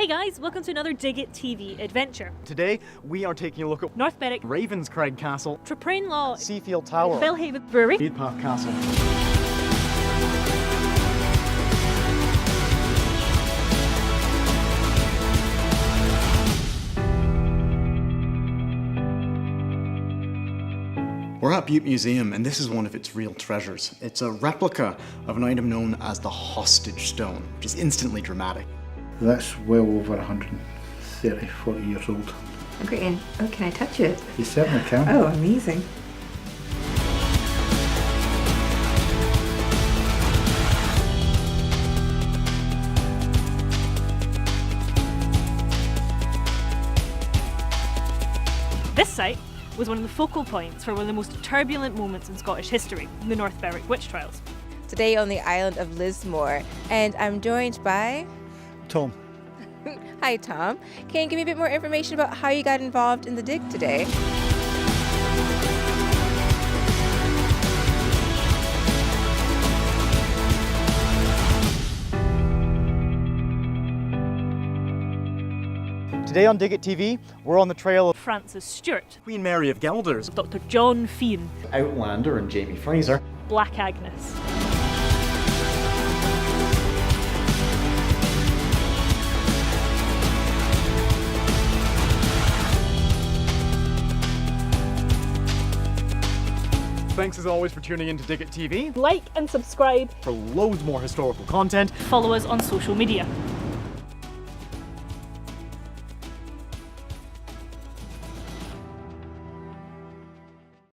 Hey guys, welcome to another Dig It TV adventure. Today we are taking a look at North Berwick, Ravenscraig Castle, Traprain Law, Seafield Tower, Belhaven Brewery, Meadpath Castle. We're at Butte Museum, and this is one of its real treasures. It's a replica of an item known as the hostage stone, which is instantly dramatic. That's well over 130, 40 years old. Great, and can I touch it? You certainly can. Oh, amazing. This site was one of the focal points for one of the most turbulent moments in Scottish history, the North Berwick witch trials. Today on the island of Lismore, and I'm joined by Tom. Hi Tom. Can you give me a bit more information about how you got involved in the dig today? Today on Dig It TV, we're on the trail of Francis Stewart, Queen Mary of Gelders, Dr. John Fian, Outlander and Jamie Fraser, Black Agnes. Thanks as always for tuning in to Dig It TV. Like and subscribe. For loads more historical content, Follow us on social media.